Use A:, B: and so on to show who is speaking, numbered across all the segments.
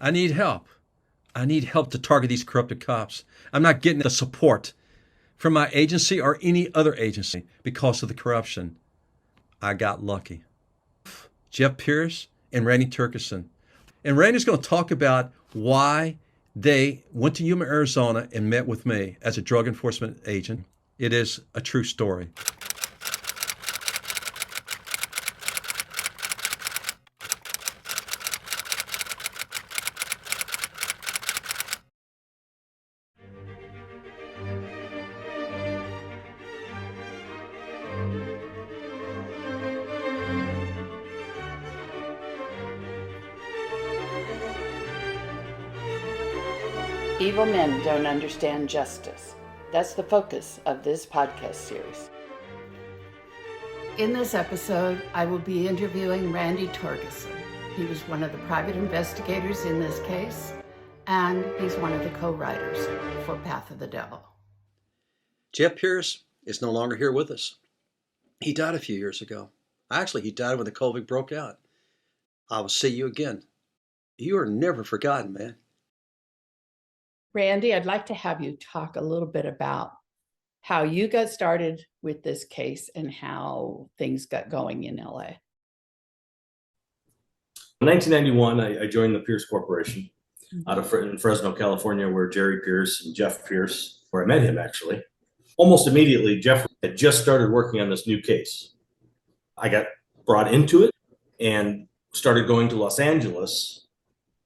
A: I need help. I need help to target these corrupted cops. I'm not getting the support from my agency or any other agency because of the corruption. I got lucky. Jeff Pearce and Randy Torgerson. And Randy's going to talk about why they went to Yuma, Arizona and met with me as a drug enforcement agent. It is a true story.
B: Evil men don't understand justice. That's the focus of this podcast series. In this episode, I will be interviewing Randy Torgerson. He was one of the private investigators in this case, and he's one of the co-writers for Path of the Devil.
A: Jeff Pearce is no longer here with us. He died a few years ago. Actually, he died when the COVID broke out. I will see you again. You are never forgotten, man.
B: Randy, I'd like to have you talk a little bit about how you got started with this case and how things got going in LA.
C: In 1991, I joined the Pearce Corporation out of in Fresno, California, where Jerry Pearce and Jeff Pearce, where I met him actually. Almost immediately, Jeff had just started working on this new case. I got brought into it and started going to Los Angeles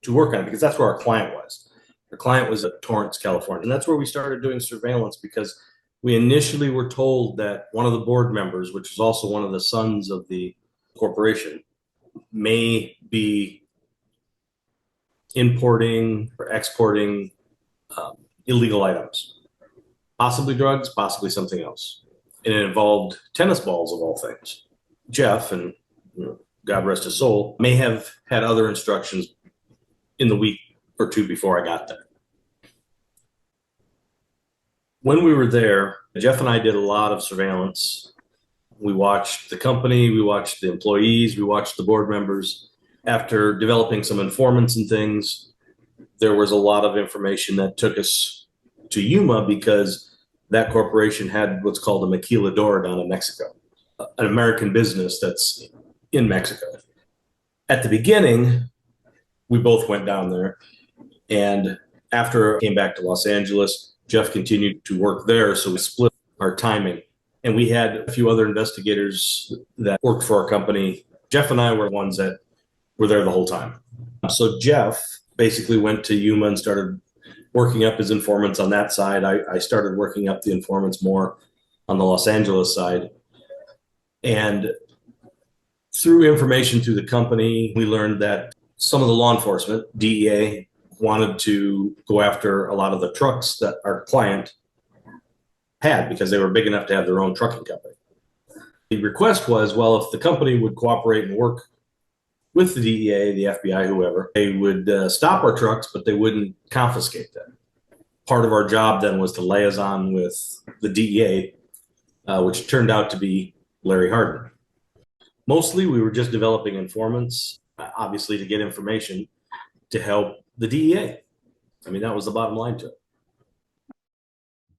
C: to work on it because that's where our client was. Our client was at Torrance, California, and that's where we started doing surveillance because we initially were told that one of the board members, which is also one of the sons of the corporation, may be importing or exporting illegal items, possibly drugs, possibly something else. And it involved tennis balls of all things. Jeff, and God rest his soul, may have had other instructions in the week or two before I got there. When we were there, Jeff and I did a lot of surveillance. We watched the company, we watched the employees, we watched the board members. After developing some informants and things, there was a lot of information that took us to Yuma because that corporation had what's called a maquiladora down in Mexico, an American business that's in Mexico. At the beginning, we both went down there. And after I came back to Los Angeles, Jeff continued to work there. So we split our timing. And we had a few other investigators that worked for our company. Jeff and I were the ones that were there the whole time. So Jeff basically went to Yuma and started working up his informants on that side. I started working up the informants more on the Los Angeles side. And through information through the company, we learned that some of the law enforcement, DEA, wanted to go after a lot of the trucks that our client had because they were big enough to have their own trucking company. The request was, well, if the company would cooperate and work with the DEA, the FBI, whoever, they would stop our trucks, but they wouldn't confiscate them. Part of our job then was to liaison with the DEA, which turned out to be Larry Hardin. Mostly we were just developing informants, obviously to get information to help the DEA. I mean, that was the bottom line to it.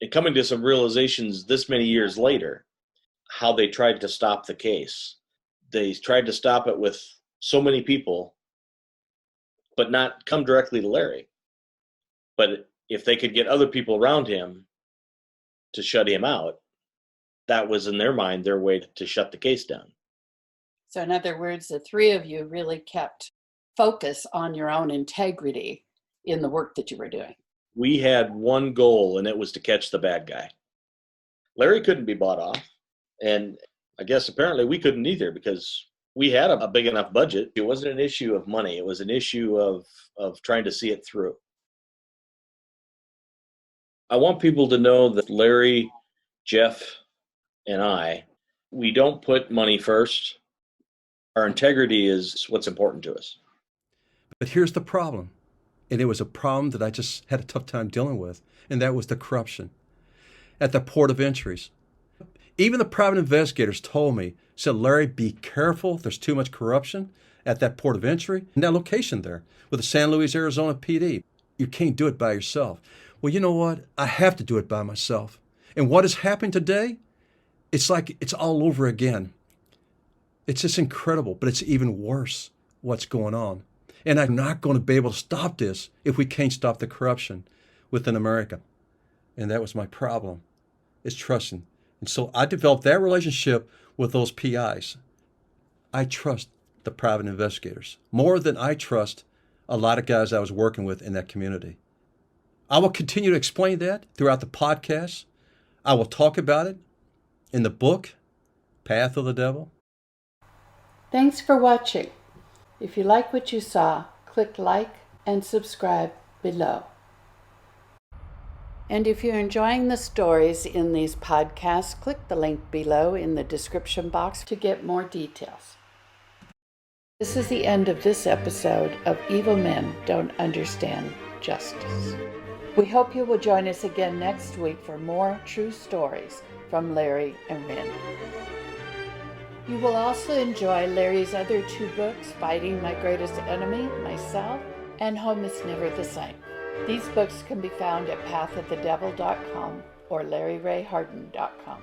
D: And coming to some realizations this many years later, how they tried to stop the case. They tried to stop it with so many people, but not come directly to Larry. But if they could get other people around him to shut him out, that was in their mind their way to shut the case down.
B: So in other words, the three of you really kept focus on your own integrity in the work that you were doing.
D: We had one goal, and it was to catch the bad guy. Larry couldn't be bought off, and I guess apparently we couldn't either because we had a big enough budget. It wasn't an issue of money. It was an issue of trying to see it through. I want people to know that Larry, Jeff, and I, we don't put money first. Our integrity is what's important to us.
A: But here's the problem, and it was a problem that I just had a tough time dealing with, and that was the corruption at the port of entries. Even the private investigators told me, said, Larry, be careful, there's too much corruption at that port of entry and that location there with the San Luis, Arizona PD. You can't do it by yourself. Well, you know what? I have to do it by myself. And what is happening today? It's like it's all over again. It's just incredible, but it's even worse what's going on. And I'm not going to be able to stop this if we can't stop the corruption within America. And that was my problem, is trusting. And so I developed that relationship with those PIs. I trust the private investigators more than I trust a lot of guys I was working with in that community. I will continue to explain that throughout the podcast. I will talk about it in the book, Path of the Devil.
B: Thanks for watching. If you like what you saw, click like and subscribe below. And if you're enjoying the stories in these podcasts, click the link below in the description box to get more details. This is the end of this episode of Evil Men Don't Understand Justice. We hope you will join us again next week for more true stories from Larry and Randy. You will also enjoy Larry's other 2 books, Fighting My Greatest Enemy, Myself, and Home is Never the Same. These books can be found at pathofthedevil.com or larryrayharden.com.